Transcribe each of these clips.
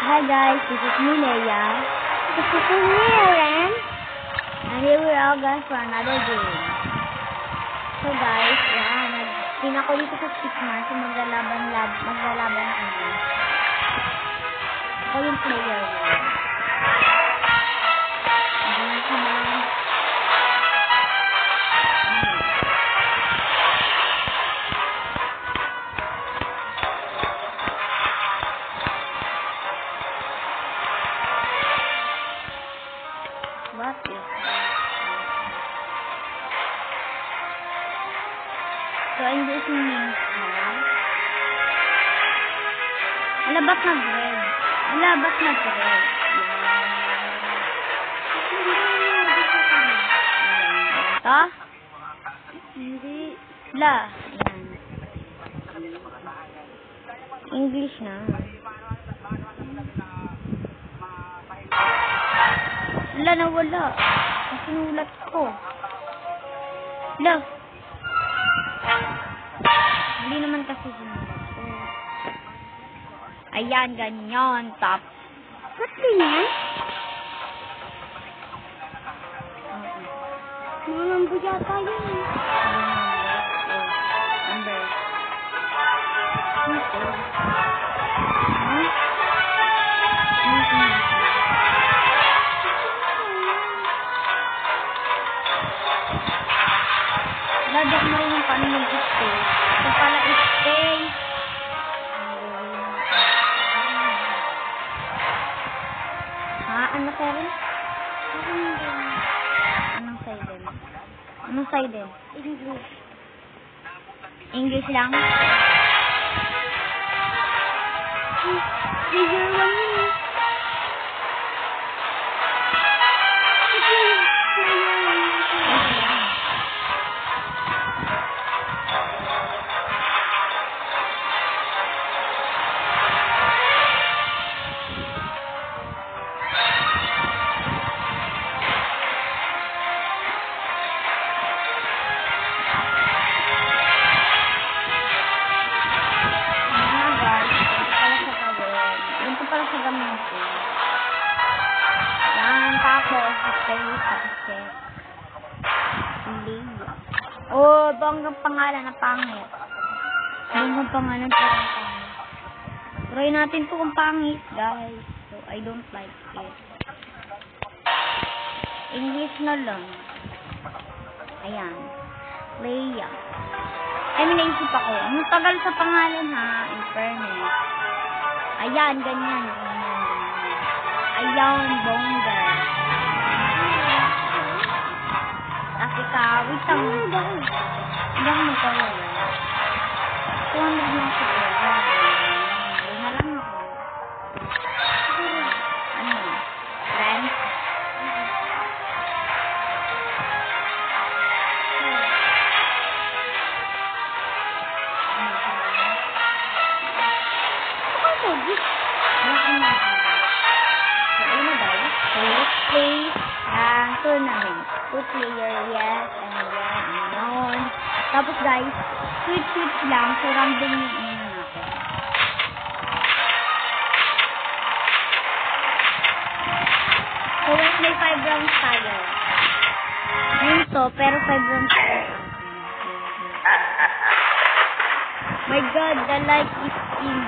Hi guys, this is me, Leia. This is me, Ren. And here we are guys for another game. So guys, yan, nag-pin ako dito sa Stickman, so maglalaban kami. Ako yung player. What is so in this means alabak na bread. Ito? Hindi. La. English na. Wala na wala. Ang sinulat ko. La. Hindi naman kasi sinulat ko. Ayan, ganyan. Top. Ba't ganyan? Mga lambo yata yun. Number. Ladak mo rin yung paano mag-stay. Ito pala stay. Ha? Ano sa'yo? Anong side? Anong side? English. English lang? Figure 1 yun. Oh, banggang pangalan na pangit. Banggang pangalan pero pangit. Try natin to kung pangit, guys. So, I don't like it. English na lang. Ayan. Leia. May naisip ako. Ang tagal sa pangalan, ha? In fairness. Ayan, ganyan. Ayan, bongga. Africa, wait lang. Hindi ako magkawala. 200 na ako. Hindi na lang ako. Ano? Friends? Tournament. 2 player, yes, and yun. Tapos guys, switch lang, so random yung natin. So may 5 rounds tayo. Ngayon to, pero 5 rounds tayo. My God, the light is in.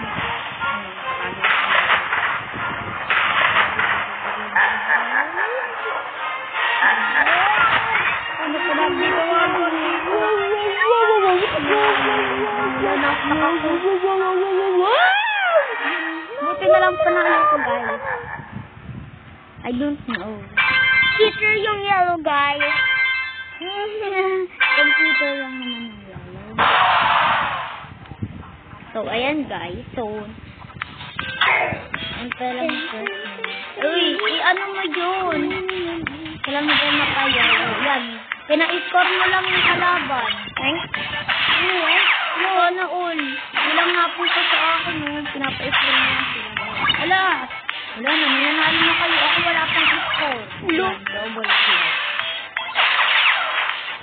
Buti na lang panalo ko, guys. I don't know. Cheater yung yellow, guys. Computer lang naman yung yellow. So, ayan, guys. So, ang pala mo first. Uy, ano mo yun? Kailan mo tayo makayo. Yan. Pina-score mo lang yung kalaban. Sana all. Ilang nga po sa akin, no? Pinapa-score mo lang sila. Wala na. Nananalo na kayo. Ako wala pang score. Look. Double kill.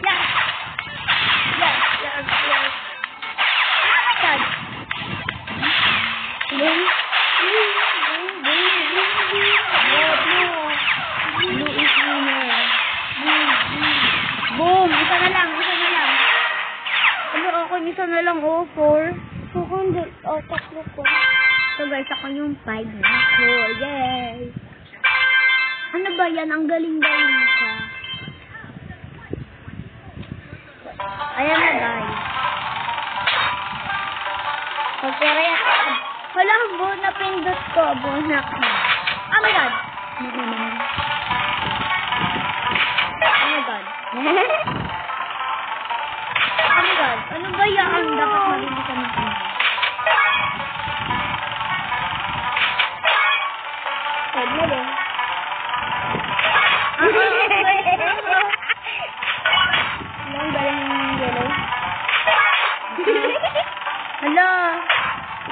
Yes. Oh my God. Blue is winner. Boom! Isa na lang. Ano ako, isa na lang, 4. Tatlo ko. So guys, ako yung 5 na ako. Yay! Ano ba yan? Ang galing-galing siya. Ayan na guys. So, pero yan. Wala, napindot ko. Bonak na. Oh my God! Oh my God. Oh my God. Ano ba yan? Dapat mabilisan ng ano. Ang galing ng yellow. Hello?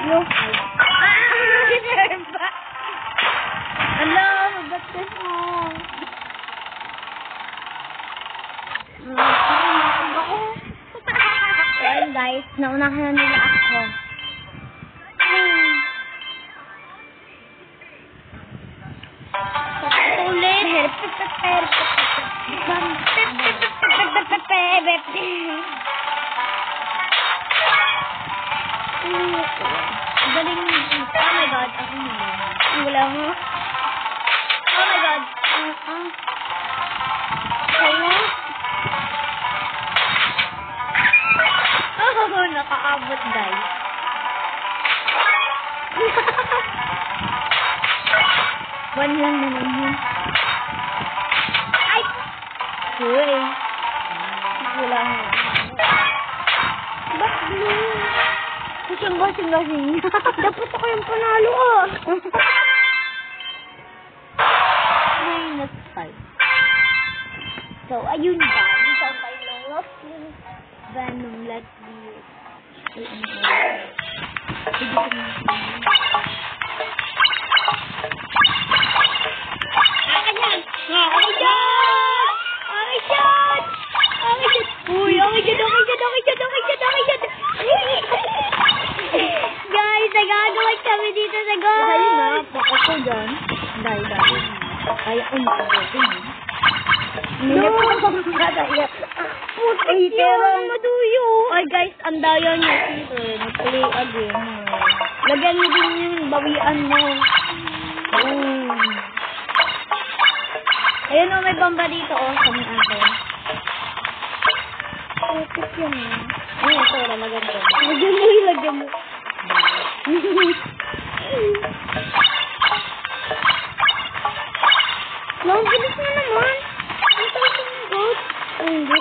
No. Hello? Ba't ka mo? Ayun guys, naunahan na nila ako. Ulit. Galing. Oh my God. Ako na. Wala mo. Oh my God. Oh, nakaabot guys. One lang naman yun. Ay! Uy. Wala mo. Ba't blue? Kasing. Dapat ako yung panalo Minus 5. So, ayun ba? Ito ang tayo ng lovely Venom. Let's be Guys, nagagawin kami dito sa goal. Ayun na, ako dyan. Dahil. Kaya ko makabutin. Putik pero yun, maduyo. Ay guys, ang daya niya dito. Nag-play again. Lagyan mo din yung bawian mo. Ayun o, may bamba dito sa may akin. Putik yun. Ayun, ito, lalagyan ko. Lagyan mo. Long, bilis mo naman. Ang taas ng goat. Oh, hindi.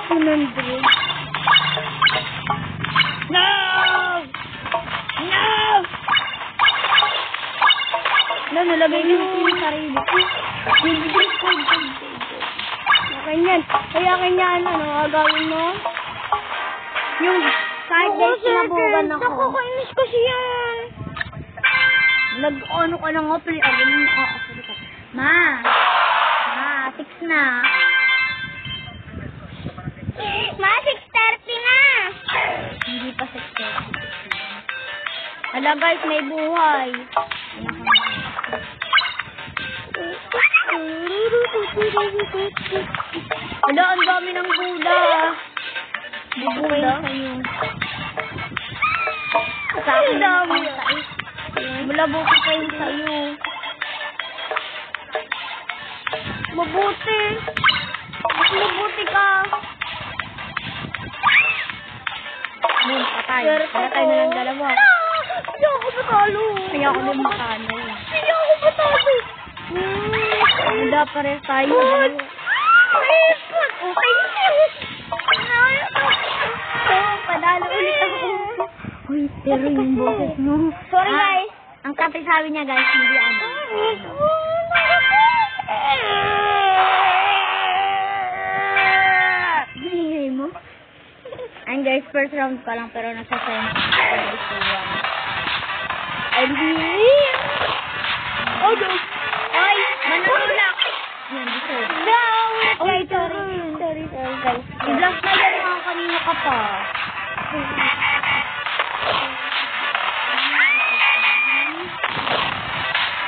100. No! Nalagay niyo yung sarili ko. Ganyan. Kaya ganyan, gagawin mo? Yung kahit guys, sinabugan ako. Nakakainis kasi yan. Nag-ano ka ng play again. Ma, 6 na. Ma, 6:30 na. Hindi pa 6:30. Hala guys, may buhay. Hala, ang dami ng bula. Bubuhay sa'yo. Sa akin dami. Malabuti pa yung sa'yo. Mabuti. Mas mabuti ka. Patay. Patay na lang dalawa. Hindi ako patalo. Kaya ako din makano. Hindi ako patalo. Wala pares tayo. What? Okay. Padalo ulit ako. Uy, pero yung boses mo. Sorry, guys. Ang kape sabi niya guys, hindi ano. Hinihingay mo? And guys, first round pa lang pero nasa sense. Oh, no. Ay, manulak. Yan, dito. No, Okay, sorry guys. I-block na yan mga kanina ka pa.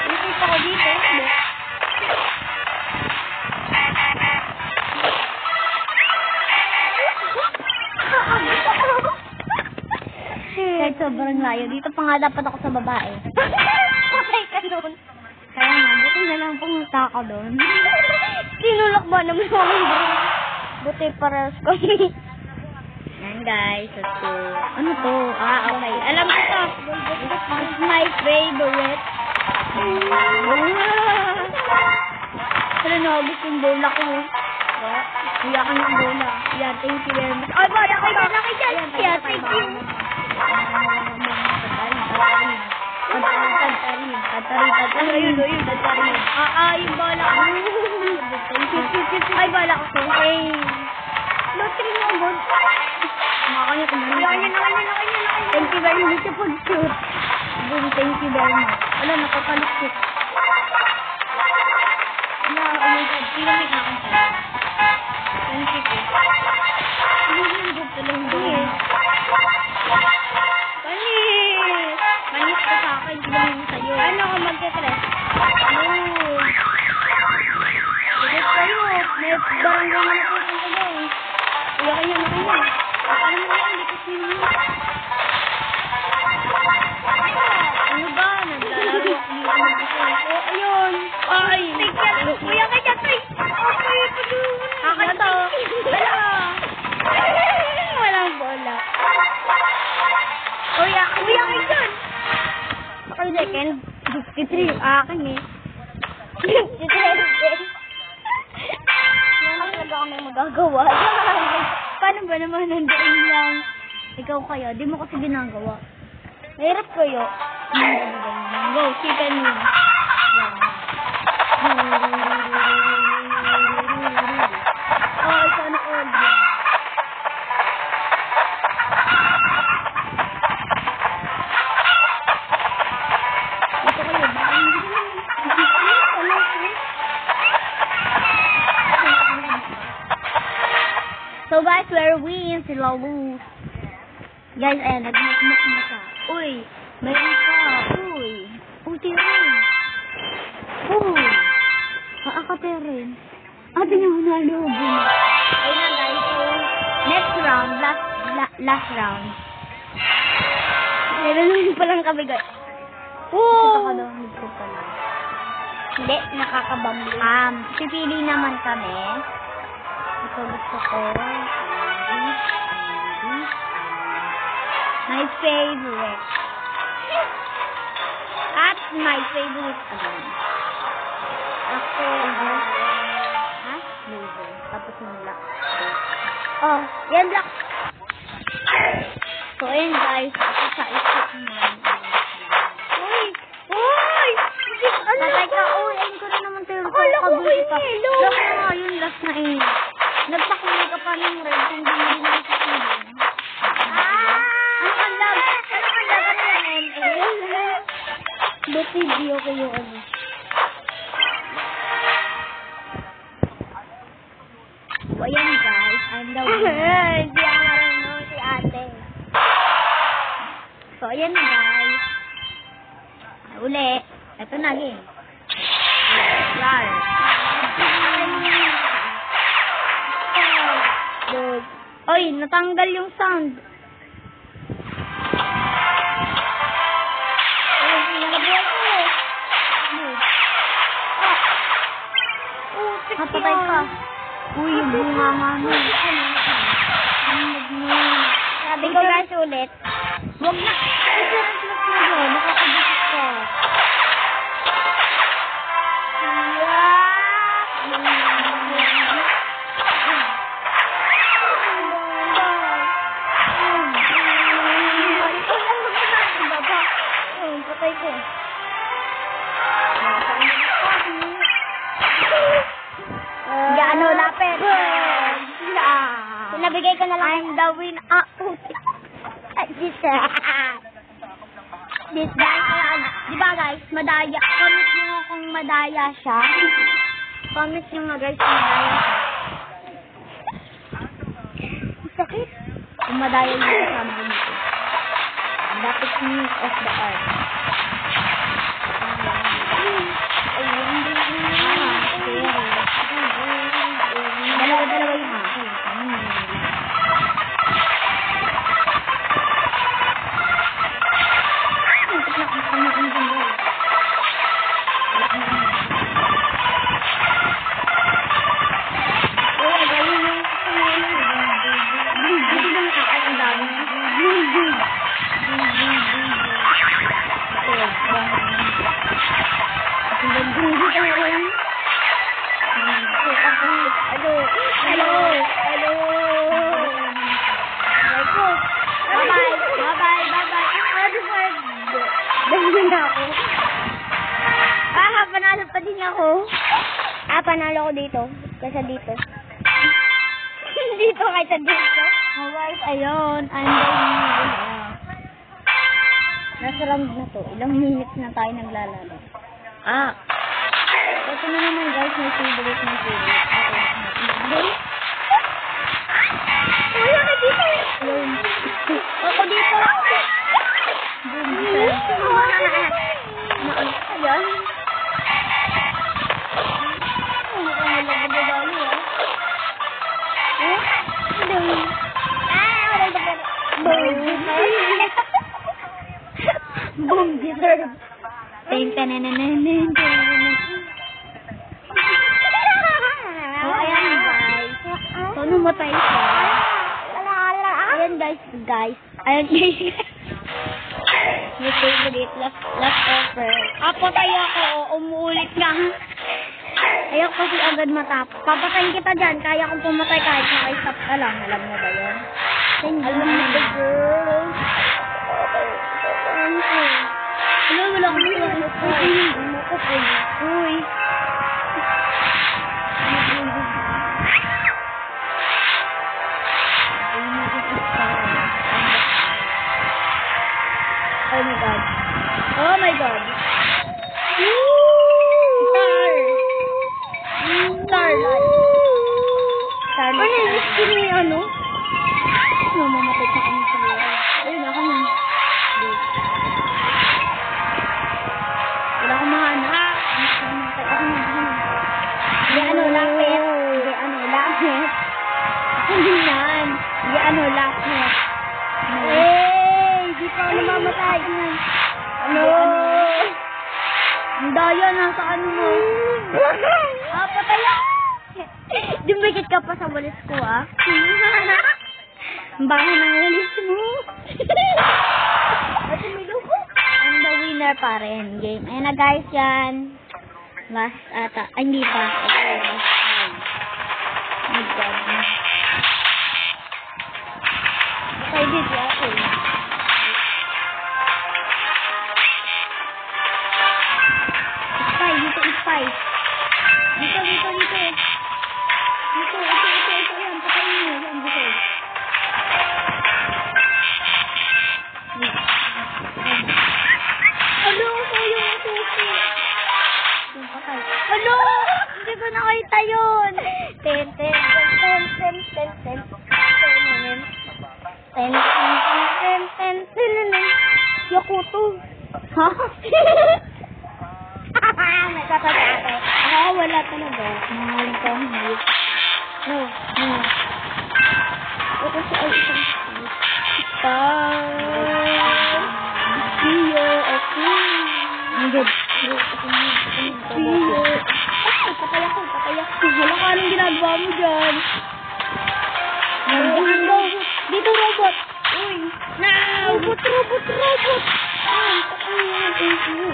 Nakita ko dito. Kahit sobrang layo. Dito pa nga dapat ako sa babae. Patay ka doon. Kaya nga, buti na lang pumunta ako doon. Tinulak ba naman ako bro? Buti paras kami. Yan guys, let's go. Ano to? Ah, okay. Alam ko to. It's my favorite. Pero naubos yung bola ko. Kuya ka ng bola. Yan, thank you very much. Ay, bola ko dyan! Laki dyan! Yan, thank you. Tatarin. Yung bola ko. Ay, bola ko. Lottery mo agad. Makakanya ko na. Thank you very much for shoot. Boom, thank you very much. Wala, nakapalikit. Wala, oh my God. Sino may kakanta? Thank you po. Hindi ko tulang doon. Panis ko sa akin. Hindi naman sa'yo. Ano ka magkikrest? Ulit kayo. May barangay na natin sa doon. Kuya kayo na kayo. Ano mo yan? Likos niyo naman. Ano ba? Naglalaro ako dito mag-isa. Oh, ayun. Ay. Kuya ka dyan. Ay. Okay. Akin to. Walang bola. Kuya ka dyan. Okay, second. 53. Akin eh. 53. Wala talaga kami magagawa. Paano ba naman nandiyan lang? Ikaw kayo, di mo kasi ginagawa. Mahirap kayo. Go, chicken wing. Oh, sana all. Ito kayo, so guys, we're win, sila lose. Guys, ayan, nag-mukmuk na siya. Uy, mayroon pa. Uy, puti rin. Uy, kaakate rin. Ate niya mo nalubin. Ayun na guys. So, Next round, last round. Meron palang kami guys. Gusto ko daw, gusto ko pala. hindi, nakakabambli. Pipili naman kami. Ito gusto ko. My favorite. At my favorite again. Ako, Ha? Loser. Tapos yung lock. oh, yan black. So, ayun guys. Ako sa isip naman. Uy! Uy! Ano? Patay ka. Uy, ayun ko na naman tayo. Akala ko Kabuti yun pa. eh, Look mo, yun last na eh. Nagpakulay ka pa ng red. Kung di mo rin nakakulay. Ano ka lag? Ano yan? Ba't video ko yung ano? So, ayan guys. I'm the winner. Hindi ako marunong si ate. So, ayan guys. Uli. Ito na game. Rar. Good. Oy, natanggal yung sound. Ay, nakabuhay ko eh. Patay ka. Uy, yung bunga nga mo. Sabi ko guys ulit. Huwag na. Insurance lock na doon. Nakakabukit ka. Patay ko. Gaano lapit? Pinabigay ko na lang. I'm the winner. This Guys, di ba guys, madaya. Comment nyo kung madaya siya. Comment nyo nga guys kung madaya siya. sakit. Kung madaya nyo sa amin dito. Dapat news of the earth. ako. Panalo ko dito. Kaysa dito. Dito kaysa dito. Alright, ayun. I'm going Nasa round na to. Ilang minutes na tayo naglalaro. Ito na naman guys, my favorite. Uy, ako dito. Ako dito. Ayan. Boom, deserve. So, ayan guys. So, namatay siya. Ayan guys. Ayan guys. My favorite last offer. Patay ako. Umuulit ka. Ayaw kasi agad matapos. Papatayin kita dyan. Kaya kong pumatay kahit naka-stop ka lang. Alam mo ba yun? Alam mo ba, girl? Wala akong Uy. Oh my god. Starlight. Sino yung ano? Mamamatay sa kami siguro. Ayun, ako na. Wala akong mahanap. Lapit. Hindi yan. Lapit. Di pa ako namamatay. Ang daya nasa ano mo. Patay ako. Dumikit ka pa sa walis ko, Ang bango ng walis mo. I'm the winner pa rin. Game. Ayan na guys yan. Last ata. Ay, hindi pa. Okay, last time. Oh my god. Okay, dito ako. Spy. Dito. Yan, patayin mo. Yan, dito. Ano? Sayang ang susi. Yung patay. Ano? Hindi ko nakita yun. Yakuto. Ha? Nagkatatate. Wala talaga. Nangaling ka. No. Ito siya ay isang Patay ako. Wala ka anong ginagawa mo dyan. Dito robot. Uy. Robot. Thank you.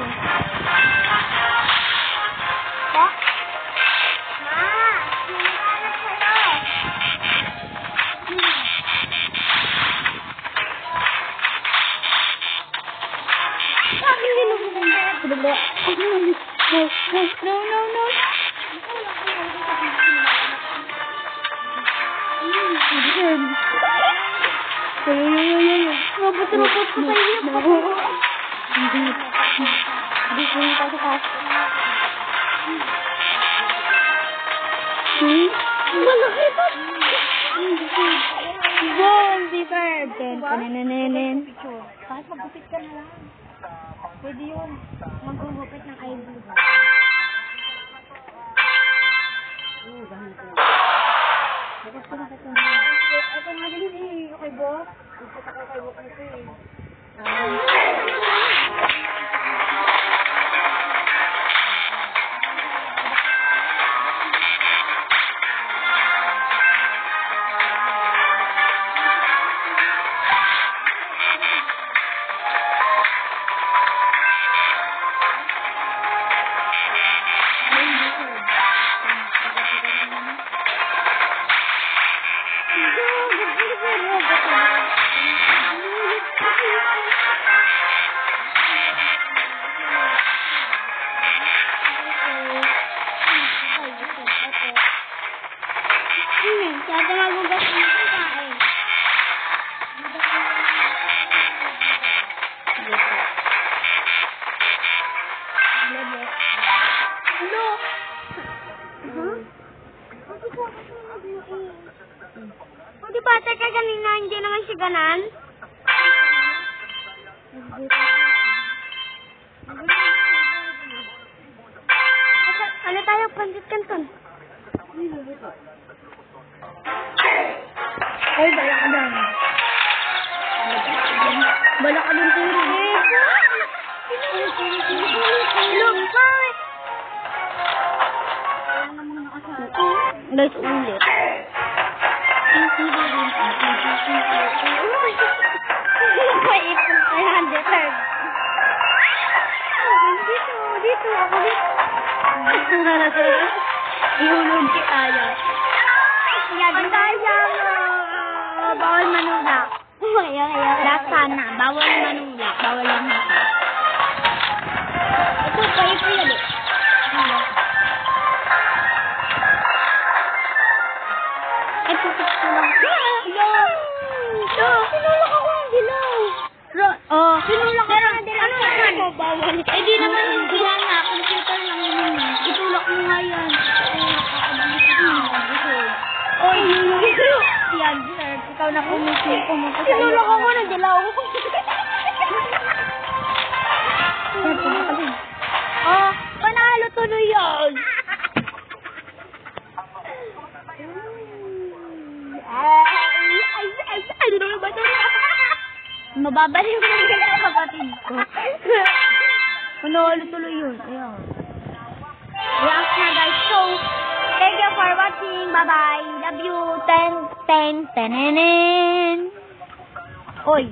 No. Robot, Boom! Deserve! Kahit magupit ka na lang. Pwede yun. Magugupit ng eyebrow. Ito nga din kay Bob. Ito ka kay Bob nito teka, kanina hindi naman siya ganan. Ano tayo, Pansit Canton? Ay, bala ka doon. Bala ka doon, Tiri. Look, bakit? Guys, ulit. Paipon ka yan, deserve. Dito, ako dito. Ihulog si Aya. Yan, sayang. Bawal manulak. Lasa na, bawal manulak. Bawal lang hasa. Ito, paipon yan eh. Ay, putik ko lang. Dilaw! Sinulak ako ng dilaw. Sinulak ako ng dilaw. Ano yan? Bawal. Eh, di naman yan nga. Computer lang yun. Itulak mo nga yan. Oy, yan, sir. Ikaw na kumusip. Sinulak ako ng dilaw. Panalo tuloy yan. Ay, ano ba ito? Mababalik mo yung kaya kapatid ko. Panalo tuloy yun. Ayan. Yes na guys. So, thank you for watching. Bye-bye. Love you. 10. Oy.